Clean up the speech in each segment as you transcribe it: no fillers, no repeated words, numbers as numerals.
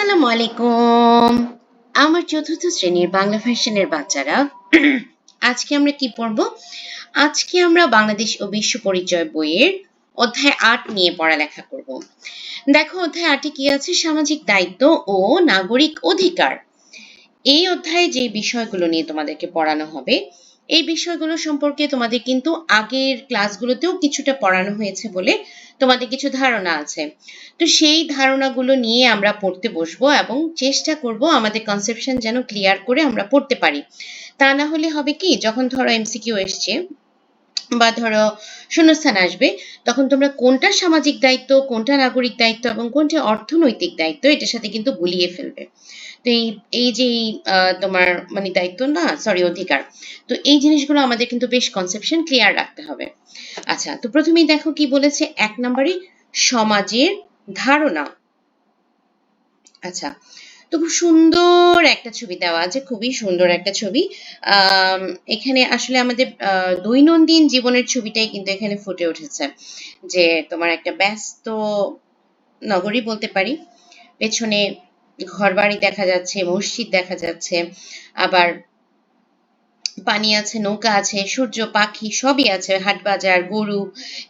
আসসালামু আলাইকুম। আমার চতুর্থ শ্রেণীর বাংলা ভার্সনের বাচ্চারা আজকে আমরা কি পড়ব? আজকে আমরা বাংলাদেশ ও বিশ্ব পরিচয় বইয়ের অধ্যায় ৮ নিয়ে পড়ালেখা করব। দেখো অধ্যায় ৮ কি আছে? সামাজিক দায়িত্ব ও নাগরিক অধিকার। এই অধ্যায়ে যে বিষয়গুলো নিয়ে তোমাদেরকে পড়ানো হবে, এই বিষয়গুলো সম্পর্কে তোমাদের কিন্তু আগের ক্লাসগুলোতেও কিছুটা পড়ানো হয়েছে বলে তোমাদের কিছু ধারণা আছে। তো সেই ধারণাগুলো নিয়ে আমরা পড়তে বসবো এবং চেষ্টা করব আমাদের কনসেপশন যেন ক্লিয়ার করে আমরা পড়তে পারি। তা না হলে হবে কি, যখন ধরো এমসিকিউ এসছে বা ধরো শূন্যস্থান আসবে, তখন তোমরা কোনটা সামাজিক দায়িত্ব, কোনটা নাগরিক দায়িত্ব এবং কোনটা অর্থনৈতিক দায়িত্ব এটার সাথে কিন্তু গুলিয়ে ফেলবে। তো এই যে তোমার মানে দায়িত্ব না, সরি, অধিকার। তো এই জিনিসগুলো আমাদের কিন্তু বেশ কনসেপশন ক্লিয়ার রাখতে হবে। আচ্ছা, তো প্রথমেই দেখো কি বলেছে, ১ নম্বরে সমাজের ধারণা। আচ্ছা, তো খুব সুন্দর একটা ছবি দেওয়া আছে, খুবই সুন্দর একটা ছবি। এখানে আসলে আমাদের দৈনন্দিন জীবনের ছবিটাই কিন্তু এখানে ফুটে উঠেছে, যে তোমার একটা ব্যস্ত নগরী বলতে পারি। পেছনে ঘরবাড়ি দেখা যাচ্ছে, মসজিদ দেখা যাচ্ছে, আবার পানি আছে, নৌকা আছে, সূর্য, পাখি সবই আছে, হাট বাজার, গরু,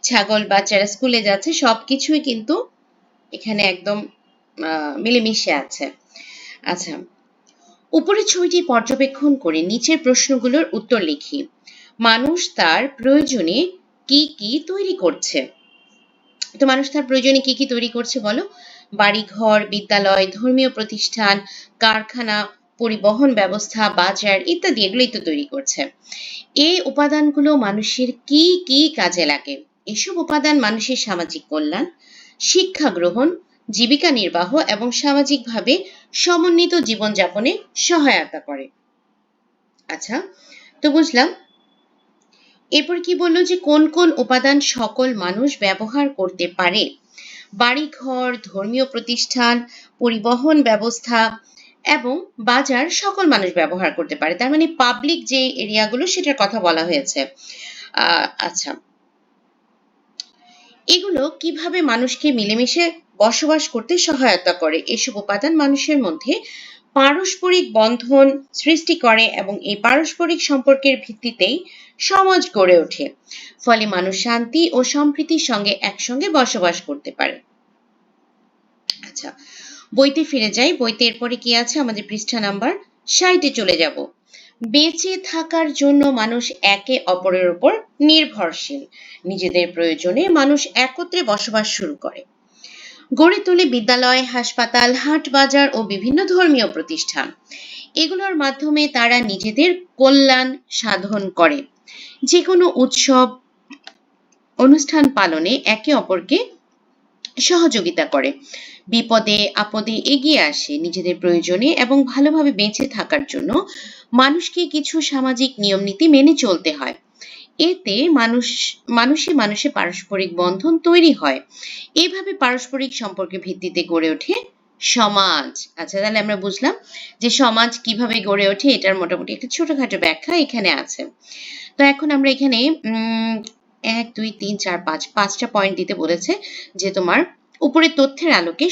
ছাগল, বাচ্চারা স্কুলে যাচ্ছে, সবকিছুই কিন্তু এখানে একদম মিলেমিশে আছে। আচ্ছা, উপরের ছবিটি পর্যবেক্ষণ করে নিচের প্রশ্নগুলোর উত্তর লিখি। মানুষ তার প্রয়োজনে কি কি তৈরি করছে? তো মানুষ তার প্রয়োজনে কি কি তৈরি করছে বলো? বাড়িঘর, বিদ্যালয়, ধর্মীয় প্রতিষ্ঠান, কারখানা, পরিবহন ব্যবস্থা, বাজার ইত্যাদি, এগুলোই তো তৈরি করছে। এই উপাদানগুলো মানুষের কি কি কাজে লাগে? এসব উপাদান মানুষের সামাজিক কল্যাণ, শিক্ষা গ্রহণ, জীবিকা নির্বাহ এবং সামাজিকভাবে সমন্বিত জীবনযাপনে সহায়তা করে। আচ্ছা, তো বুঝলাম। এরপর কি বললো যে কোন কোন উপাদান সকল মানুষ ব্যবহার করতে পারে? বাড়িঘর, ধর্মীয় প্রতিষ্ঠান, পরিবহন ব্যবস্থা এবং বাজার সকল মানুষ ব্যবহার করতে পারে। তার মানে পাবলিক যে এরিয়াগুলো সেটার কথা বলা হয়েছে। আচ্ছা, এগুলো কিভাবে মানুষকে মিলেমিশে বসবাস করতে সহায়তা করে? এসব উপাদান মানুষের মধ্যে পারস্পরিক বন্ধন সৃষ্টি করে এবং এই পারস্পরিক সম্পর্কের ভিত্তিতেই সমাজ গড়ে ওঠে। ফলে মানুষ শান্তি ও সম্প্রীতির সঙ্গে একসঙ্গে বসবাস করতে পারে। আচ্ছা, বইতে ফিরে যাই। বইতে এরপরে কি আছে? আমাদের পৃষ্ঠা নাম্বার ৬০-এ চলে যাব। বেঁচে থাকার জন্য মানুষ একে অপরের উপর নির্ভরশীল। নিজেদের প্রয়োজনে মানুষ একত্রে বসবাস শুরু করে। গড়ে তোলে বিদ্যালয়, হাসপাতাল, হাট বাজার ও বিভিন্ন ধর্মীয় প্রতিষ্ঠান। এগুলোর মাধ্যমে তারা নিজেদের কল্যাণ সাধন করে। যে কোনো উৎসব, অনুষ্ঠান পালনে একে অপরকে সহযোগিতা করে। বিপদে আপদে এগিয়ে আসে। নিজেদের প্রয়োজনে এবং ভালোভাবে বেঁচে থাকার জন্য মানুষকে কিছু সামাজিক নিয়ম নীতি মেনে চলতে হয়। এতে মানুষে পারস্পরিক বন্ধন তৈরি হয়। এইভাবে পারস্পরিক সম্পর্কের ভিত্তিতে গড়ে ওঠে সমাজ। আচ্ছা, তাহলে আমরা বুঝলাম যে সমাজ কিভাবে গড়ে ওঠে, এটার মোটামুটি একটা ছোটখাটো ব্যাখ্যা এখানে আছে। তো এখন আমরা এখানে ১, ২, ৩, ৪, ৫টা পয়েন্ট দিতে বলেছে, যে তোমার উপরের তথ্যের আলোকে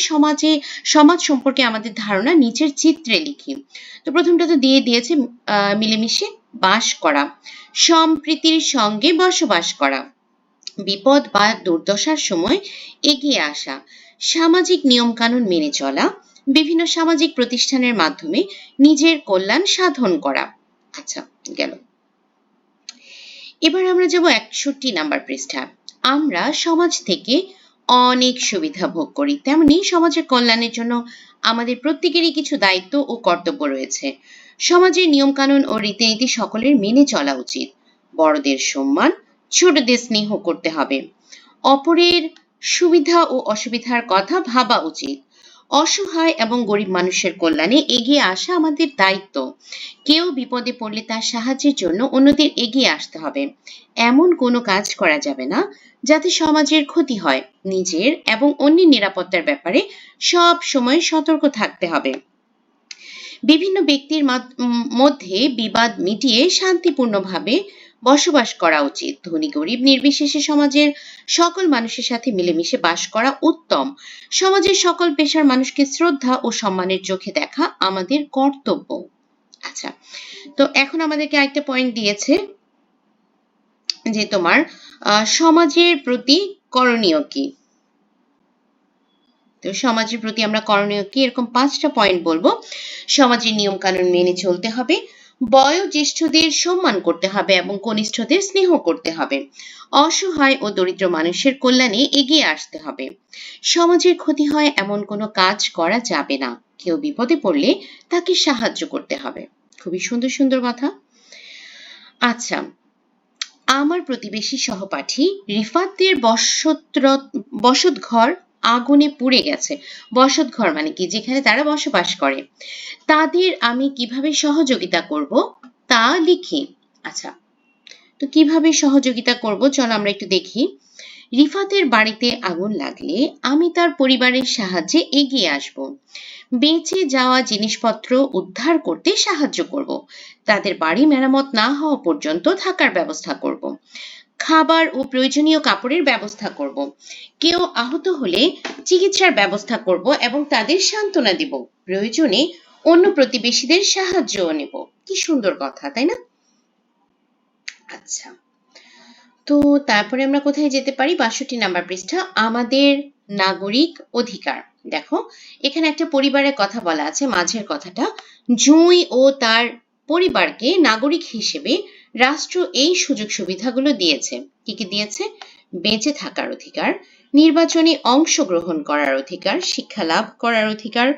সমাজ সম্পর্কে আমাদের ধারণা নিচের চিত্রে লিখি। তো প্রথমটা তো দিয়ে দিয়েছে, মিলেমিশে বাস করা, সম্প্রীতির সঙ্গে বসবাস করা, বিপদ বা দুর্দশার সময় এগিয়ে আসা, সামাজিক নিয়মকানুন মেনে চলা, বিভিন্ন সামাজিক প্রতিষ্ঠানের মাধ্যমে নিজের কল্যাণ সাধন করা। আচ্ছা, গেল। এবার আমরা যাব ৬১ নাম্বার পৃষ্ঠা। আমরা সমাজ থেকে অনেক সুবিধা ভোগ করি, তেমনি সমাজের কল্যাণের জন্য আমাদের প্রত্যেকেরই কিছু দায়িত্ব ও কর্তব্য রয়েছে। সমাজের নিয়মকানুন ও রীতিনীতি সকলের মেনে চলা উচিত। বড়দের সম্মান, ছোটদের স্নেহ করতে হবে। অপরের সুবিধা ও অসুবিধার কথা ভাবা উচিত। অসহায় এবং গরিব মানুষের কল্যাণে এগিয়ে আসা আমাদের দায়িত্ব। কেউ বিপদে পড়লে তার সাহায্যের জন্য অন্যদের এগিয়ে আসতে হবে। এমন কোনো কাজ করা যাবে না যাতে সমাজের ক্ষতি হয়। নিজের এবং অন্যের নিরাপত্তার ব্যাপারে সব সময় সতর্ক থাকতে হবে। বিভিন্ন ব্যক্তির মধ্যে বিবাদ মিটিয়ে শান্তিপূর্ণভাবে বসবাস করা উচিত। ধনী গরিব নির্বিশেষে সমাজের সকল মানুষের সাথে মিলেমিশে বাস করা উত্তম। সমাজের সকল পেশার মানুষকে শ্রদ্ধা ও সম্মানের চোখে দেখা আমাদের কর্তব্য। আচ্ছা, তো এখন আমাদেরকে আরেকটা পয়েন্ট দিয়েছে যে তোমার সমাজের প্রতি করণীয় কি। তো সমাজের প্রতি আমরা করণীয় কি, এরকম 5টা পয়েন্ট বলবো। সমাজের নিয়ম কানুন মেনে চলতে হবে, বয়োজ্যেষ্ঠদের সম্মান করতে হবে এবং কনিষ্ঠদের স্নেহ করতে হবে, অসহায় ও দরিদ্র মানুষের কল্যাণে এগিয়ে আসতে হবে, সমাজের ক্ষতি হয় এমন কোনো কাজ করা যাবে না, কেউ বিপদে পড়লে তাকে সাহায্য করতে হবে। খুবই সুন্দর সুন্দর কথা। আচ্ছা, আমার প্রতিবেশী সহপাঠী রিফাতের বসতঘর আগুনে পুড়ে গেছে। বসতঘর মানে কি, যেখানে তারা বসবাস করে। তাদের আমি কিভাবে সহযোগিতা করব তা লিখি। আচ্ছা, তো কিভাবে সহযোগিতা করব চলো আমরা একটু দেখি। রিফাতের বাড়িতে আগুন লাগলে আমি তার পরিবারের সাহায্যে এগিয়ে আসব। বেঁচে যাওয়া জিনিসপত্র উদ্ধার করতে সাহায্য করব। তাদের বাড়ি মেরামত না হওয়া পর্যন্ত থাকার ব্যবস্থা করব। খাবার ও প্রয়োজনীয় কাপড়ের ব্যবস্থা করব। কেউ আহত হলে চিকিৎসার ব্যবস্থা করব এবং তাদের সান্ত্বনা দেব। প্রয়োজনে অন্য প্রতিবেশীদের সাহায্যও নেব। কি সুন্দর কথা, তাই না? আচ্ছা, তো তারপরে আমরা কোথায় যেতে পারি? 62 নাম্বার পৃষ্ঠা, আমাদের নাগরিক অধিকার। দেখো, এখানে একটা পরিবারের কথা বলা আছে, মাঝের কথাটা। জুঁই ও তার পরিবারকে নাগরিক হিসেবে রাষ্ট্র এই সুযোগ সুবিধাগুলো দিয়েছে। কি কি দিয়েছে? বেঁচে থাকার অধিকার, নির্বাচনে অংশগ্রহণ করার অধিকার, শিক্ষা লাভ করার অধিকার,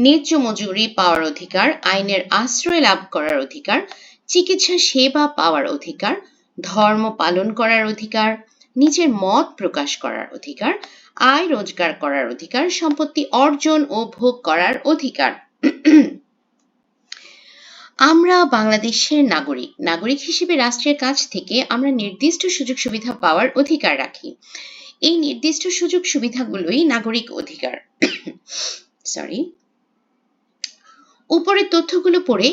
ন্যায্য মজুরি পাওয়ার অধিকার, আইনের আশ্রয় লাভ করার অধিকার, চিকিৎসা সেবা পাওয়ার অধিকার, ধর্ম পালন করার অধিকার, নিজের মত প্রকাশ করার অধিকার, আয় রোজগার করার অধিকার, সম্পত্তি অর্জন ও ভোগ করার অধিকার। আমরা বাংলাদেশের নাগরিক। নাগরিক হিসেবে রাষ্ট্রের কাছ থেকে আমরা নির্দিষ্ট সুযোগ সুবিধা পাওয়ার অধিকার রাখি। এই নির্দিষ্ট সুযোগ সুবিধাগুলোই নাগরিক অধিকার। সরি, উপরের তথ্যগুলো পড়ে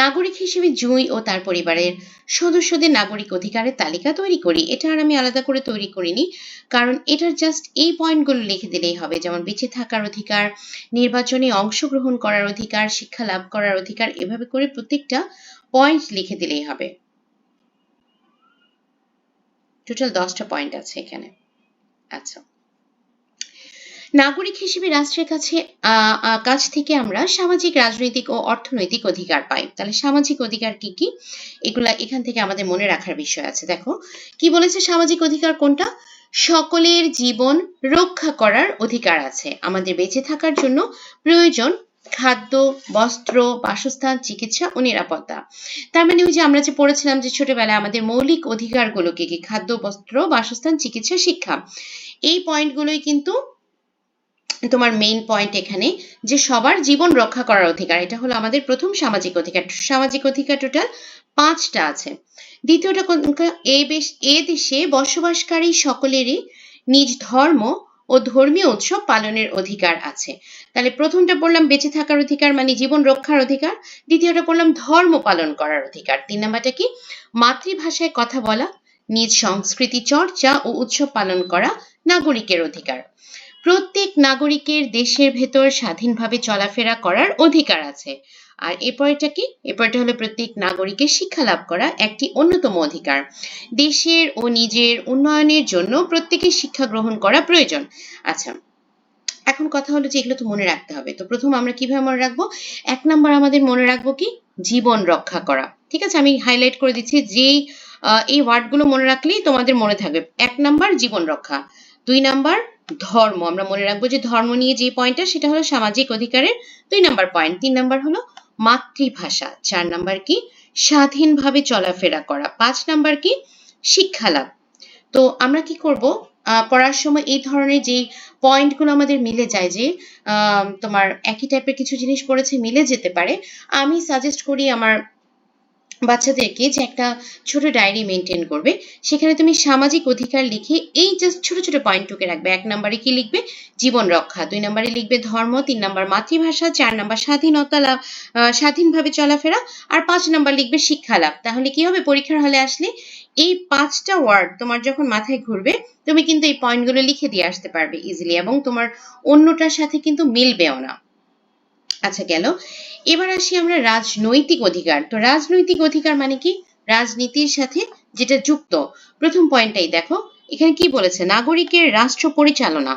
নাগরিক হিসেবে জুঁই ও তার পরিবারের সদস্যদের নাগরিক অধিকারের তালিকা তৈরি করি। এটা আর আমি আলাদা করে তৈরি করিনি, কারণ এটার জাস্ট এই পয়েন্টগুলো লিখে দিলেই হবে। যেমন বেঁচে থাকার অধিকার, নির্বাচনে অংশগ্রহণ করার অধিকার, শিক্ষা লাভ করার অধিকার, এভাবে করে প্রত্যেকটা পয়েন্ট লিখে দিলেই হবে। টোটাল 10টা পয়েন্ট আছে এখানে। আচ্ছা, নাগরিক হিসেবে রাষ্ট্রের কাছ থেকে আমরা সামাজিক, রাজনৈতিক ও অর্থনৈতিক অধিকার পাই। তাহলে সামাজিক অধিকার কি কি, এগুলা এখান থেকে আমাদের মনে রাখার বিষয় আছে। দেখো কি বলেছে, সামাজিক অধিকার কোনটা? সকলের জীবন রক্ষা করার অধিকার আছে। আমাদের বেঁচে থাকার জন্য প্রয়োজন খাদ্য, বস্ত্র, বাসস্থান, চিকিৎসা ও নিরাপত্তা। তার মানে ওই যে আমরা যে পড়েছিলাম যে ছোটবেলায় আমাদের মৌলিক অধিকারগুলো কি কি? খাদ্য, বস্ত্র, বাসস্থান, চিকিৎসা, শিক্ষা। এই পয়েন্টগুলোই কিন্তু তোমার মেইন পয়েন্ট এখানে, যে সবার জীবন রক্ষা করার অধিকার। এটা হলো আমাদের প্রথম সামাজিক অধিকার। সামাজিক অধিকার টোটাল 5টা আছে। দ্বিতীয়টা এ দেশে বসবাসকারী সকলেরই নিজ ধর্ম ও ধর্মীয় উৎসব পালনের অধিকার আছে। তাহলে প্রথমটা পড়লাম বেঁচে থাকার অধিকার, মানে জীবন রক্ষার অধিকার। দ্বিতীয়টা পড়লাম ধর্ম পালন করার অধিকার। 3 নাম্বারটা কি? মাতৃভাষায় কথা বলা, নিজ সংস্কৃতি চর্চা ও উৎসব পালন করা নাগরিকের অধিকার। প্রত্যেক নাগরিকের দেশের ভেতর স্বাধীনভাবে চলাফেরা করার অধিকার আছে। আর এরপরটা কি? এরপরটা হলো প্রত্যেক নাগরিকের শিক্ষা লাভ করা একটি অন্যতম অধিকার। দেশের ও নিজের উন্নয়নের জন্য প্রত্যেকের শিক্ষা গ্রহণ করা প্রয়োজন। আচ্ছা, এখন কথা হলো যে এগুলো তো মনে রাখতে হবে। তো প্রথম আমরা কিভাবে মনে রাখবো? 1 নাম্বার আমাদের মনে রাখবো কি? জীবন রক্ষা করা। ঠিক আছে, আমি হাইলাইট করে দিচ্ছি, যেই এই ওয়ার্ডগুলো মনে রাখলেই তোমাদের মনে থাকবে। 1 নাম্বার জীবন রক্ষা, 2 নাম্বার ধর্ম, আমরা মনে রাখবো যে ধর্ম নিয়ে যে পয়েন্টটা সেটা হলো সামাজিক অধিকারের 2 নাম্বার পয়েন্ট। 3 নাম্বার হলো মাতৃভাষা। 4 নাম্বার কি? স্বাধীনভাবে চলাফেরা করা। 5 নাম্বার কি? শিক্ষা লাভ। তো আমরা কি করব, পড়ার সময় এই ধরনের যে পয়েন্টগুলো আমাদের মিলে যায়, যে তোমার একই টাইপের কিছু জিনিস পড়েছে মিলে যেতে পারে, আমি সাজেস্ট করি আমার বাচ্চাদেরকে যে একটা ছোট ডায়েরি মেনটেন করবে, সেখানে তুমি সামাজিক অধিকার লিখে এই জাস্ট ছোট ছোট পয়েন্ট টুকে রাখবে। 1 নম্বরে কি লিখবে? জীবন রক্ষা। 2 নম্বরে লিখবে ধর্ম। 3 নম্বর মাতৃভাষা। 4 নম্বর স্বাধীনতা লাভ, স্বাধীনভাবে চলাফেরা। আর 5 নম্বর লিখবে শিক্ষা লাভ। তাহলে কি হবে? পরীক্ষার হলে আসলে এই 5টা ওয়ার্ড তোমার যখন মাথায় ঘুরবে, তুমি কিন্তু এই পয়েন্টগুলো লিখে দিয়ে আসতে পারবে ইজিলি, এবং তোমার অন্যটার সাথে কিন্তু মিলবেও না। আচ্ছা, গেল। এবার আসি আমরা রাজনৈতিক অধিকার। তো রাজনৈতিক অধিকার মানে কি? রাজনীতির সাথে যেটা যুক্ত। প্রথম পয়েন্টটাই দেখো, এখানে কি বলেছে? নাগরিকের রাষ্ট্র পরিচালনা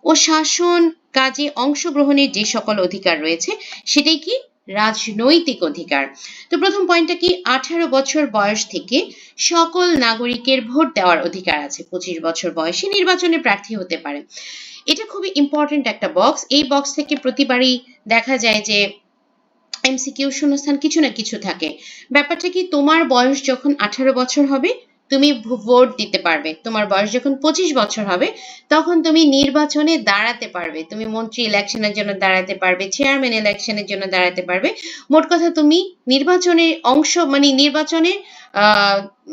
ও শাসন কাজে অংশগ্রহণের যে সকল অধিকার রয়েছে সেটাই কি? রাজনৈতিক অধিকার। তো প্রথম পয়েন্টটা কি? 18 বছর বয়স থেকে সকল নাগরিকের ভোট দেওয়ার অধিকার আছে। 25 বছর বয়সে নির্বাচনে প্রার্থী হতে পারে। এটা খুবই ইম্পর্টেন্ট একটা বক্স। এই বক্স থেকে প্রতিবারই দেখা যায় যে এমসিকিউ শূন্যস্থান কিছু না কিছু থাকে। ব্যাপারটা কি? তোমার বয়স যখন 18 বছর হবে তুমি ভোট দিতে পারবে। তোমার বয়স যখন 25 বছর হবে তখন তুমি নির্বাচনে দাঁড়াতে পারবে। তুমি মন্ত্রী ইলেকশনের জন্য দাঁড়াতে পারবে, চেয়ারম্যান ইলেকশনের জন্য দাঁড়াতে পারবে। মোট কথা তুমি নির্বাচনের অংশ মানে নির্বাচনে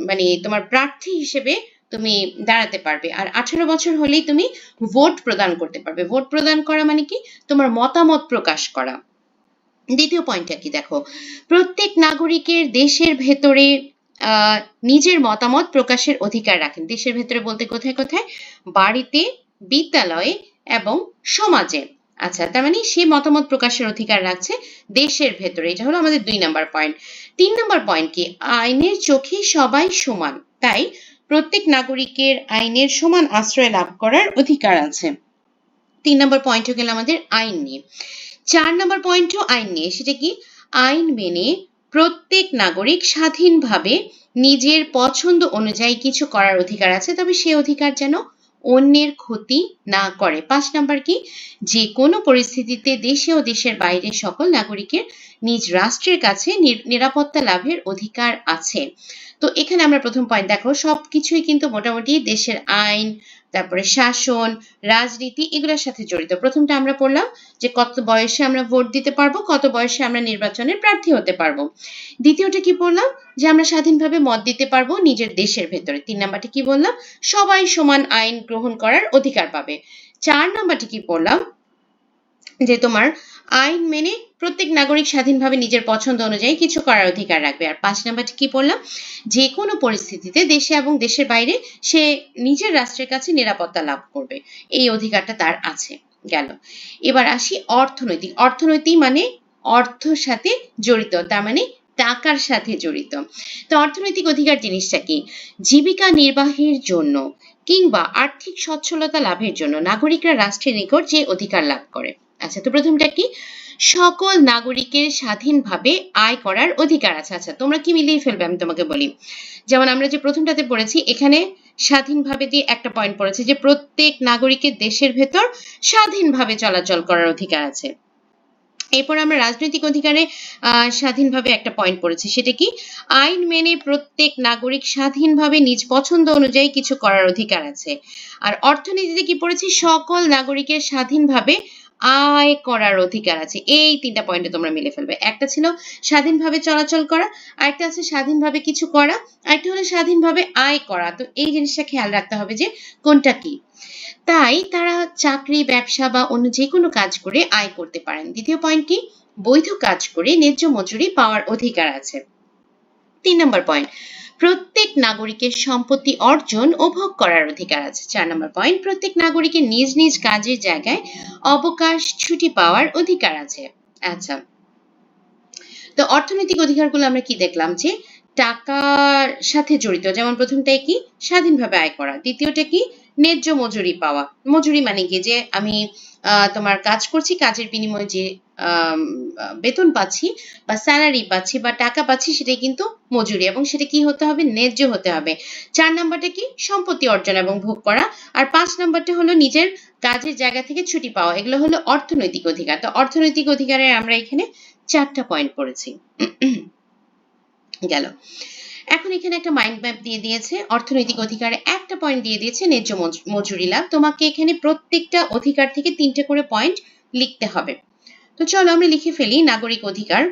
মানে তোমার প্রার্থী হিসেবে তুমি দাঁড়াতে পারবে। আর 18 বছর হলেই তুমি ভোট প্রদান করতে পারবে। ভোট প্রদান করা মানে কি? তোমার মতামত প্রকাশ করা। দ্বিতীয় পয়েন্টটা কি? দেখো, প্রত্যেক নাগরিকের দেশের ভেতরে নিজের মতামত প্রকাশের অধিকার রাখেন। দেশের ভেতরে বলতে কোথায় কোথায়? বাড়িতে, বিদ্যালয়ে এবং সমাজে। আচ্ছা, তার মানে সে মতামত প্রকাশের অধিকার রাখছে দেশের ভেতরে। এটা হলো আমাদের 2 নম্বর পয়েন্ট। 3 নম্বর পয়েন্ট কি? আইনের চোখে সবাই সমান, তাই প্রত্যেক নাগরিকের আইনের সমান আশ্রয় লাভ করার অধিকার আছে। 3 নম্বর পয়েন্ট হয়ে গেল আমাদের আইন নিয়ে। 4 নম্বর পয়েন্টও আইন নিয়ে। সেটা কি? আইন মেনে প্রত্যেক নাগরিক স্বাধীনভাবে নিজের পছন্দ অনুযায়ী কিছু করার অধিকার আছে, তবে সে অধিকার যেন অন্যের ক্ষতি না করে। 5 নম্বর কি? যে কোনো পরিস্থিতিতে দেশে ও দেশের বাইরে সকল নাগরিকের নিজ রাষ্ট্রের কাছে নিরাপত্তা লাভের অধিকার আছে। তো এখানে আমরা প্রথম পয়েন্ট দেখো, সবকিছুই কিন্তু মোটামুটি দেশের আইন, তারপরে শাসন, রাজনীতি এগুলোর সাথে জড়িত। প্রথমটা আমরা পড়লাম যে কত বয়সে আমরা ভোট দিতে পারবো, কত বয়সে আমরা নির্বাচনের প্রার্থী হতে পারবো। দ্বিতীয়টা কি পড়লাম? যে আমরা স্বাধীনভাবে মত দিতে পারবো নিজের দেশের ভেতরে। 3 নাম্বারটা কি বললাম? সবাই সমান আইন গ্রহণ করার অধিকার পাবে। 4 নাম্বারটা কি পড়লাম? যে তোমার আইন মেনে প্রত্যেক নাগরিক স্বাধীনভাবে নিজের পছন্দ অনুযায়ী কিছু করার অধিকার রাখবে। আর 5 নাম্বারটি কি পড়লাম? যে কোনো পরিস্থিতিতে দেশে এবং দেশের বাইরে সে নিজের রাষ্ট্রের কাছে নিরাপত্তা লাভ করবে, এই অধিকারটা তার আছে। গেল। এবার আসি অর্থনৈতিক। অর্থনৈতিক মানে অর্থের সাথে জড়িত, তার মানে টাকার সাথে জড়িত। তো অর্থনৈতিক অধিকার জিনিসটা কি? জীবিকা নির্বাহের জন্য কিংবা আর্থিক সচ্ছলতা লাভের জন্য নাগরিকরা রাষ্ট্রের নিকট যে অধিকার লাভ করে। আচ্ছা, তো প্রথমটা কি? সকল নাগরিকের স্বাধীনভাবে আয় করার অধিকার আছে। আচ্ছা, তোমরা কি মিলিয়ে ফেলবে আমি তোমাকে বলি। যেমন আমরা যে প্রথমটাতে পড়েছি, এখানে স্বাধীনভাবে দিয়ে একটা পয়েন্ট পড়েছে যে প্রত্যেক নাগরিকের দেশের ভেতর স্বাধীনভাবে চলাচল করার অধিকার আছে। এরপর আমরা রাজনৈতিক অধিকারে স্বাধীনভাবে একটা পয়েন্ট পড়েছি। সেটা কি? আইন মেনে প্রত্যেক নাগরিক স্বাধীনভাবে নিজ পছন্দ অনুযায়ী কিছু করার অধিকার আছে। আর অর্থনীতিতে কি পড়েছি? সকল নাগরিকের স্বাধীনভাবে আয় করার অধিকার আছে। এই 3টা পয়েন্টে তোমরা মিলে ফেলবে। একটা ছিল স্বাধীনভাবে চলাচল করা, আরেকটা আছে স্বাধীনভাবে কিছু করা, আরেকটা হলো স্বাধীনভাবে আয় করা। তো এই জিনিসটা খেয়াল রাখতে হবে যে কোনটা কি। তাই তারা চাকরি, ব্যবসা বা অন্য যে কোনো কাজ করে আয় করতে পারেন। দ্বিতীয় পয়েন্ট কি? বৈধ কাজ করে ন্যায্য মজুরি পাওয়ার অধিকার আছে। 3 নম্বর পয়েন্ট, প্রত্যেক নাগরিকের সম্পত্তি অর্জন ও ভোগ করার অধিকার আছে। 4 নম্বর পয়েন্ট, প্রত্যেক নাগরিকের নিজ নিজ কাজের জায়গায় অবকাশ ছুটি পাওয়ার অধিকার আছে। আচ্ছা, তো অর্থনৈতিক অধিকারগুলো আমরা কি দেখলাম? যে টাকার সাথে জড়িত। যেমন প্রথমটাই কি? স্বাধীনভাবে আয় করা। দ্বিতীয়টা কি? ন্যায্য মজুরি পাওয়া। মজুরি মানে কি? যে আমি তোমার কাজ করছি, কাজের বিনিময়ে যে বেতন পাচ্ছি বা স্যালারি পাচ্ছি বা টাকা পাচ্ছি, সেটাই কিন্তু মজুরি, এবং সেটা কি হতে হবে? ন্যায্য হতে হবে। 4 নাম্বারটা কি? সম্পত্তি অর্জন এবং ভোগ করা। আর 5 নাম্বারটা হলো নিজের কাজের জায়গা থেকে ছুটি পাওয়া। এগুলো হলো অর্থনৈতিক অধিকার। তো অর্থনৈতিক অধিকারের আমরা এখানে 4টা পয়েন্ট পড়েছি। গেল। এখন এখানে একটা মাইন্ড ম্যাপ দিয়ে দিয়েছে। অর্থনৈতিক অধিকারে একটা পয়েন্ট দিয়ে দিয়েছে ন্যায্য মজুরি লাভ। তোমাকে এখানে প্রত্যেকটা অধিকার থেকে 3টে করে পয়েন্ট লিখতে হবে। তো চলো আমরা লিখে ফেলি। নাগরিক অধিকার,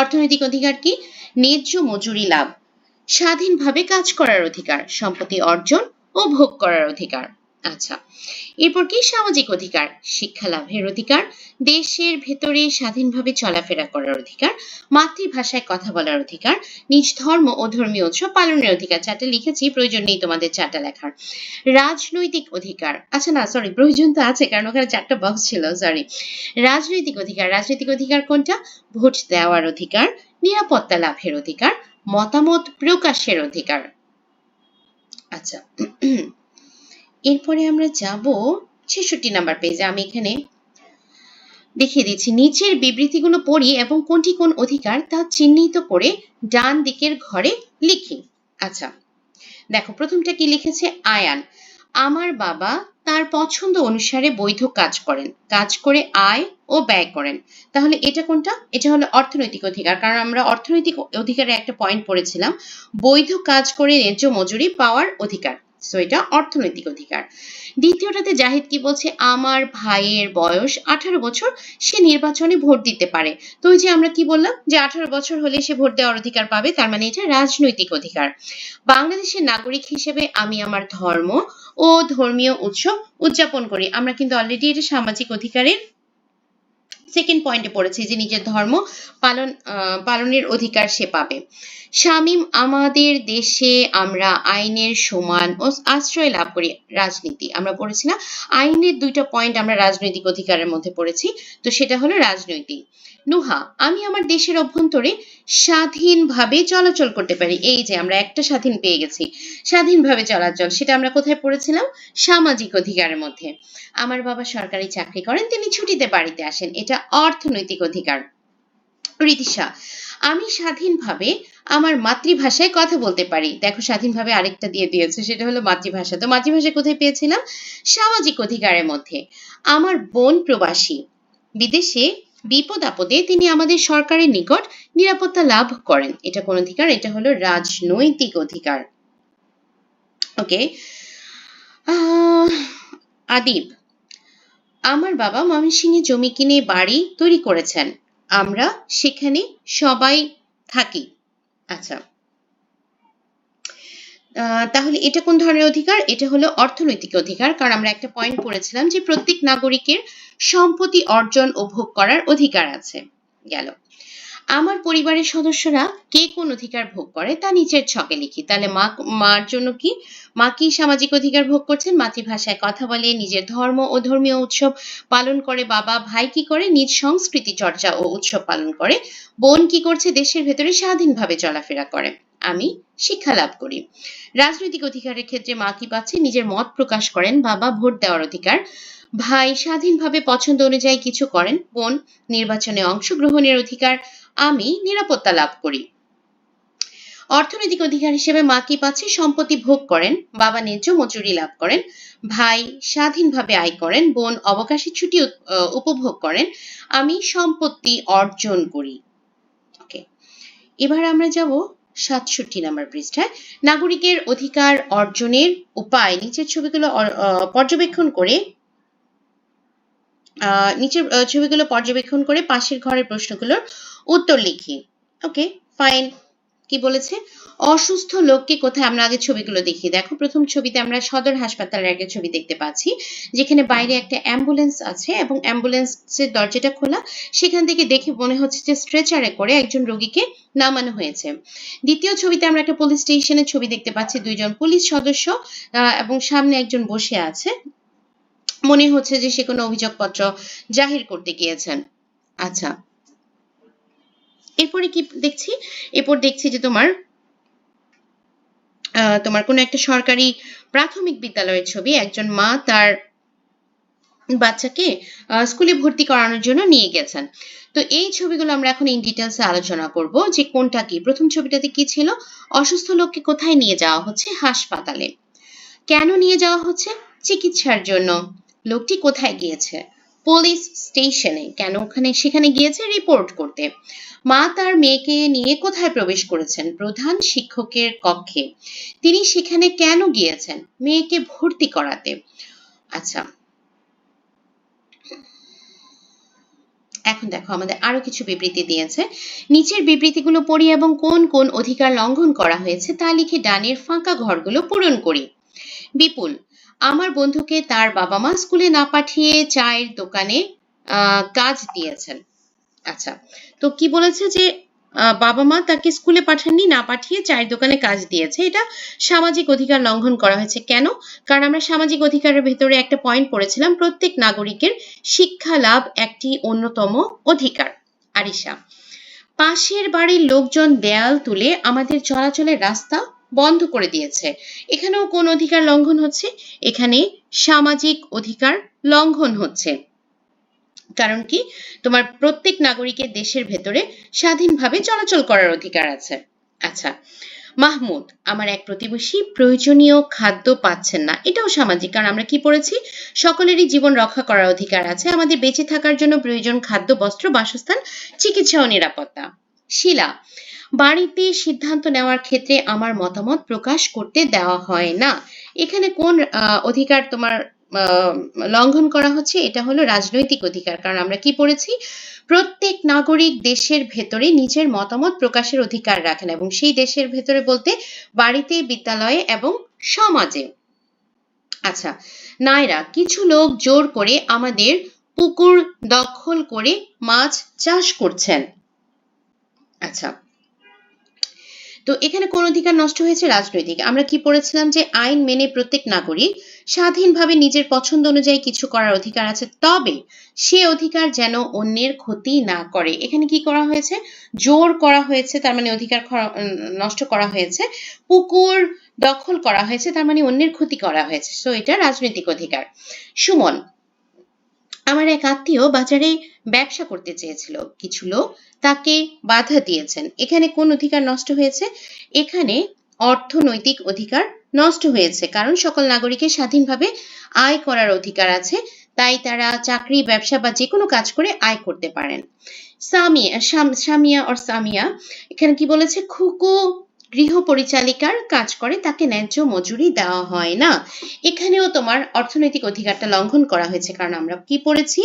অর্থনৈতিক অধিকার কি? ন্যায্য মজুরি লাভ, স্বাধীনভাবে কাজ করার অধিকার, সম্পত্তি অর্জন ও ভোগ করার অধিকার। আচ্ছা, এরপর কি? সামাজিক অধিকার, শিক্ষা লাভের অধিকার, দেশের ভেতরে স্বাধীনভাবে চলাফেরা করার অধিকার, মাতৃভাষায় কথা বলার অধিকার, নিজ ধর্ম ও ধর্মীয় উৎসব পালনের অধিকার। চারটা লিখেছি, প্রয়োজন নেই তোমাদের চারটা লেখার। রাজনৈতিক অধিকার, আচ্ছা না সরি, প্রয়োজন তো আছে কারণ ওখানে চারটা বক্স ছিল, সরি। রাজনৈতিক অধিকার, রাজনৈতিক অধিকার কোনটা? ভোট দেওয়ার অধিকার, নিরাপত্তা লাভের অধিকার, মতামত প্রকাশের অধিকার। আচ্ছা, এরপরে আমরা যাব ৬৬ নাম্বার পেজে। আমি এখানে দেখিয়ে দিচ্ছি, নিচের বিবৃতিগুলো পড়ি এবং কোনটি কোন অধিকার তা চিহ্নিত করে ডান দিকের ঘরে লিখি। আচ্ছা, দেখো প্রথমটা কি লিখেছে? আয়ান, আমার বাবা তার পছন্দ অনুসারে বৈধ কাজ করেন, কাজ করে আয় ও ব্যয় করেন। তাহলে এটা কোনটা? এটা হলো অর্থনৈতিক অধিকার, কারণ আমরা অর্থনৈতিক অধিকারে একটা পয়েন্ট পড়েছিলাম, বৈধ কাজ করে ন্যায্য মজুরি পাওয়ার অধিকার। সো এটা অর্থনৈতিক অধিকার। দ্বিতীয়টাতে জাহিদ কি বলছে? আমার ভাইয়ের বয়স 18 বছর, সে নির্বাচনে ভোট দিতে পারে। তো ওই যে আমরা কি বললাম যে 18 বছর হলে সে ভোট দেওয়ার অধিকার পাবে, তার মানে এটা রাজনৈতিক অধিকার। বাংলাদেশের নাগরিক হিসেবে আমি আমার ধর্ম ও ধর্মীয় উৎসব উদযাপন করি। আমরা কিন্তু অলরেডি এটা সামাজিক অধিকারের সেকেন্ড পয়েন্টে পড়েছি যে নিজের ধর্ম পালনের অধিকার সে পাবে। শামীম, আমাদের দেশে আমরা আইনের সমান ও আশ্রয় লাভ করি। রাজনীতি আমরা পড়েছি না, আইনের দুইটা পয়েন্ট আমরা রাজনৈতিক অধিকারের মধ্যে পড়েছি, তো সেটা হলো রাজনৈতিক। নুহা, আমি আমার দেশের অভ্যন্তরে স্বাধীনভাবে চলাচল করতে পারি। এই যে আমরা একটা স্বাধীন পেয়ে গেছি, স্বাধীনভাবে চলাচল, সেটা আমরা কোথায় পড়েছিলাম? সামাজিক অধিকারের মধ্যে। আমার বাবা সরকারি চাকরি করেন, তিনি ছুটিতে বাড়িতে আসেন, এটা অর্থনৈতিক অধিকার। রিতিশা, আমি স্বাধীনভাবে আমার মাতৃভাষায় কথা বলতে পারি। দেখো স্বাধীনভাবে আরেকটা দিয়ে দিয়েছে, সেটা হলো মাতৃভাষা। তো মাতৃভাষা কোথায় পেয়েছিলাম? সামাজিক অধিকারের মধ্যে। আমার বোন প্রবাসী, বিদেশে বিপদ আপদে তিনি আমাদের সরকারের নিকট নিরাপত্তা লাভ করেন। এটা কোন অধিকার? এটা হলো রাজনৈতিক অধিকার। ওকে, আদিব, আমার বাবা ময়মনসিংহে জমি কিনে বাড়ি তৈরি করেছেন, আমরা সেখানে সবাই থাকি। আচ্ছা, তাহলে এটা কোন ধরনের অধিকার? এটা হলো অর্থনৈতিক অধিকার, কারণ আমরা একটা পয়েন্ট পড়েছিলাম যে প্রত্যেক নাগরিকের সম্পত্তি অর্জন ও ভোগ করার অধিকার আছে। গেল। আমার পরিবারের সদস্যরা কে কোন অধিকার ভোগ করে তা নিচের ছকে লিখি। তাহলে মার জন্য কি? মা কি সামাজিক অধিকার ভোগ করছেন? মাতৃভাষায় কথা বলে, নিজের ধর্ম ও ধর্মীয় উৎসব পালন করে। বাবা, ভাই কি করে? নিজ সংস্কৃতি চর্চা ও উৎসব পালন করে। বোন কি করছে? দেশের ভেতরে স্বাধীনভাবে চলাফেরা করে। আমি শিক্ষা লাভ করি। রাজনৈতিক অধিকারের ক্ষেত্রে মা কি পাচ্ছে? নিজের মত প্রকাশ করেন। বাবা ভোট দেওয়ার অধিকার। ভাই স্বাধীনভাবে পছন্দ অনুযায়ী কিছু করেন। বোন নির্বাচনে অংশগ্রহণের অধিকার। আমি নিরাপত্তা লাভ করি। অর্থনৈতিক অধিকার হিসেবে মা কি পাচ্ছে? সম্পত্তি ভোগ করেন। বাবা ন্যায্য মজুরি লাভ করেন। ভাই স্বাধীনভাবে আয় করেন। বোন অবকাশের ছুটি উপভোগ করেন। আমি সম্পত্তি অর্জন করি। ওকে, এবার আমরা যাব ৬৭ নম্বর পৃষ্ঠায়। নাগরিকের অধিকার অর্জনের উপায় নিচের ছবিগুলো পর্যবেক্ষণ করে পাশের ঘরের প্রশ্নগুলোর উত্তর লিখি। ওকে, ফাইন। কি বলেছে? অসুস্থ লোককে কোথায়? আমরা আগে ছবিগুলো দেখি। দেখো প্রথম ছবিতে আমরা সদর হাসপাতালের একটা ছবি দেখতে পাচ্ছি, যেখানে বাইরে একটা অ্যাম্বুলেন্স আছে এবং অ্যাম্বুলেন্সের দরজাটা খোলা। সেখান থেকে দেখে মনে হচ্ছে যে স্ট্রেচারে করে একজন রোগীকে নামানো হয়েছে। দ্বিতীয় ছবিতে আমরা একটা পুলিশ স্টেশনের ছবি দেখতে পাচ্ছি, দুইজন পুলিশ সদস্য এবং সামনে একজন বসে আছে, মনে হচ্ছে যে সে কোনো অভিযোগপত্র জাহির করতে গিয়েছেন। আচ্ছা, এরপরে কি দেখছি? এরপর দেখছি যে তোমার কোনো একটা সরকারি প্রাথমিক বিদ্যালয়ের ছবি। একজন মা তার বাচ্চাকে স্কুলে ভর্তি করানোর জন্য নিয়ে গেছেন। তো এই ছবিগুলো আমরা এখন ইন ডিটেলসে আলোচনা করব যে কোনটা কি। প্রথম ছবিটাতে কি ছিল? অসুস্থ লোককে কোথায় নিয়ে যাওয়া হচ্ছে? হাসপাতালে। কেন নিয়ে যাওয়া হচ্ছে? চিকিৎসার জন্য। লোকটি কোথায় গিয়েছে? পুলিশ স্টেশনে। কেন সেখানে গিয়েছে? রিপোর্ট করতে। মা তার মেয়েকে নিয়ে কোথায় প্রবেশ করেছেন? প্রধান শিক্ষকের কক্ষে। তিনি সেখানে কেন গিয়েছেন? মেয়েকে ভর্তি করাতে। আচ্ছা, এখন দেখো আমাদের আরো কিছু বিবৃতি দিয়েছে। নিচের বিবৃতিগুলো পড়ি এবং কোন কোন অধিকার লঙ্ঘন করা হয়েছে তা লিখে ডানের ফাঁকা ঘরগুলো পূরণ করি। বিপুল, আমার বন্ধুকে তার বাবা মা স্কুলে না পাঠিয়ে চায়ের দোকানে কাজ দিয়েছেন। আচ্ছা, তো কি বলেছে যে বাবা মা তাকে স্কুলে পাঠাননি, না পাঠিয়ে চায়ের দোকানে কাজ দিয়েছে। এটা সামাজিক অধিকার লঙ্ঘন করা হয়েছে। কেন? কারণ আমরা সামাজিক অধিকারের ভেতরে একটা পয়েন্ট পড়েছিলাম, প্রত্যেক নাগরিকের শিক্ষা লাভ একটি অন্যতম অধিকার। আরিশা, পাশের বাড়ির লোকজন দেয়াল তুলে আমাদের চলাচলের রাস্তা বন্ধ করে দিয়েছে। এখানেও কোন অধিকার লঙ্ঘন হচ্ছে? এখানে সামাজিক অধিকার লঙ্ঘন হচ্ছে। কারণ কি? তোমার প্রত্যেক নাগরিকের দেশের ভেতরে স্বাধীনভাবে চলাচল করার অধিকার আছে। আচ্ছা, মাহমুদ, আমার এক প্রতিবেশী প্রয়োজনীয় খাদ্য পাচ্ছেন না। এটাও সামাজিক, কারণ আমরা কি পড়েছি? সকলেরই জীবন রক্ষা করার অধিকার আছে। আমাদের বেঁচে থাকার জন্য প্রয়োজন খাদ্য, বস্ত্র, বাসস্থান, চিকিৎসা ও নিরাপত্তা। শিলা, বাড়িতে সিদ্ধান্ত নেওয়ার ক্ষেত্রে আমার মতামত প্রকাশ করতে দেওয়া হয় না। এখানে কোন অধিকার তোমার লঙ্ঘন করা হচ্ছে? এটা হলো রাজনৈতিক অধিকার। কারণ আমরা কি পড়েছি? প্রত্যেক নাগরিক দেশের ভেতরে নিজের মতামত প্রকাশের অধিকার রাখেন, এবং সেই দেশের ভেতরে বলতে বাড়িতে, বিদ্যালয়ে এবং সমাজে। আচ্ছা, নায়রা, কিছু লোক জোর করে আমাদের পুকুর দখল করে মাছ চাষ করছেন। আচ্ছা, তো এখানে কোন অধিকার নষ্ট হয়েছে? রাজনৈতিক। আমরা কি পড়েছিলাম যে আইন মেনে প্রত্যেক নাগরিক স্বাধীনভাবে নিজের পছন্দ অনুযায়ী কিছু করার অধিকার আছে, তবে সে অধিকার যেন অন্যের ক্ষতি না করে। এখানে কি করা হয়েছে? জোর করা হয়েছে, তার মানে অধিকার নষ্ট করা হয়েছে। পুকুর দখল করা হয়েছে, তার মানে অন্যের ক্ষতি করা হয়েছে। সো এটা রাজনৈতিক অধিকার। সুমন, আমার এক আত্মীয় বাজারে ব্যবসা করতে চেয়েছিল, কিছু লোক তাকে বাধা দিয়েছেন। এখানে কোন অধিকার নষ্ট হয়েছে? এখানে অর্থনৈতিক অধিকার নষ্ট হয়েছে, কারণ সকল নাগরিকের স্বাধীনভাবে আয় করার অধিকার আছে, তাই তারা চাকরি, ব্যবসা বা যে কোনো কাজ করে আয় করতে পারেন। সামিয়া, এখানে কি বলেছে? খুকু গৃহ পরিচালিকার কাজ করে, তাকে ন্যায্য মজুরি দেওয়া হয় না। এখানেও তোমার অর্থনৈতিক অধিকারটা লঙ্ঘন করা হয়েছে, কারণ আমরা কি পড়েছি?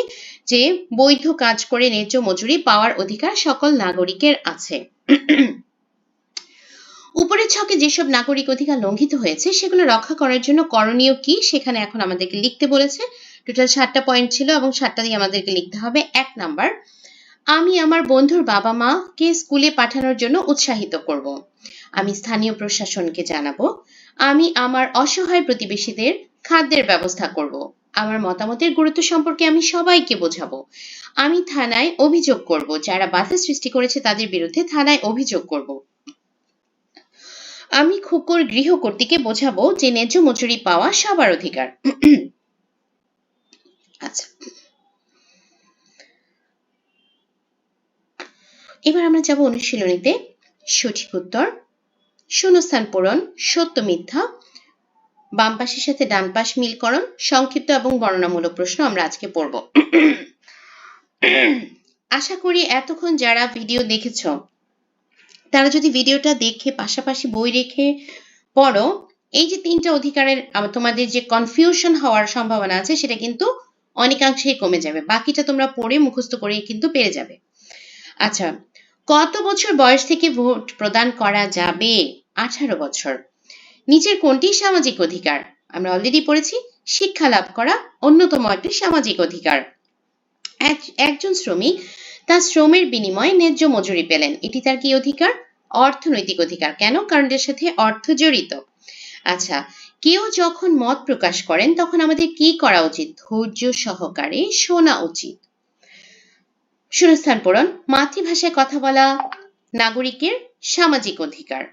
যে বৈধ কাজ করে ন্যায্য মজুরি পাওয়ার অধিকার সকল নাগরিকের আছে। উপরের ছকে যেসব নাগরিক অধিকার লঙ্ঘিত হয়েছে সেগুলো রক্ষা করার জন্য করণীয় কি, সেখানে এখন আমাদেরকে লিখতে বলেছে। টোটাল 7টা পয়েন্ট ছিল এবং 7টা দিয়ে আমাদেরকে লিখতে হবে। 1 নাম্বার, আমি আমার বন্ধুর বাবা মাকে স্কুলে পাঠানোর জন্য উৎসাহিত করব। আমি স্থানীয় প্রশাসনকে জানাবো। আমি আমার অসহায় প্রতিবেশীদের খাদ্যের ব্যবস্থা করব। আমার মতামতের গুরুত্ব সম্পর্কে আমি সবাইকে বোঝাবো। আমি থানায় অভিযোগ করব, যারা বাধা সৃষ্টি করেছে তাদের বিরুদ্ধে থানায় অভিযোগ করব। আমি খুকুর গৃহকর্ত্রীকে বোঝাবো যে ন্যায্য মজুরি পাওয়া সবার অধিকার। আচ্ছা, এবার আমরা যাব অনুশীলনীতে। সঠিক উত্তর, শূন্যস্থান পূরণ, সত্য মিথ্যা, বাম পাশের সাথে ডান পাশ মিলকরণ, সংক্ষিপ্ত এবং বর্ণনামূলক প্রশ্ন আমরা আজকে পড়ব। আশা করি এতক্ষণ যারা ভিডিও দেখেছ তারা যদি ভিডিওটা দেখে পাশাপাশি বই রেখে পড়ো, এই যে 3টা অধিকারের তোমাদের যে কনফিউশন হওয়ার সম্ভাবনা আছে সেটা কিন্তু অনেকাংশেই কমে যাবে। বাকিটা তোমরা পড়ে মুখস্থ করে কিন্তু পেরে যাবে। আচ্ছা, কত বছর বয়স থেকে ভোট প্রদান করা যাবে? 18 বছর। নিচের কোনটি সামাজিক অধিকার? আমরা অলরেডি পড়েছি, শিক্ষা লাভ করা অন্যতম একটি সামাজিক অধিকার। একজন শ্রমিক তার শ্রমের বিনিময়ে ন্যায্য মজুরি পেলেন, এটি তার কি অধিকার? অর্থনৈতিক অধিকার। কেন? কারণ এর সাথে অর্থ জড়িত। আচ্ছা, কেউ যখন মত প্রকাশ করেন তখন আমাদের কি করা উচিত? ধৈর্য সহকারে শোনা উচিত। শূন্যস্থান পূরণ, মাতৃভাষায় কথা বলা নাগরিকের সামাজিক অধিকার।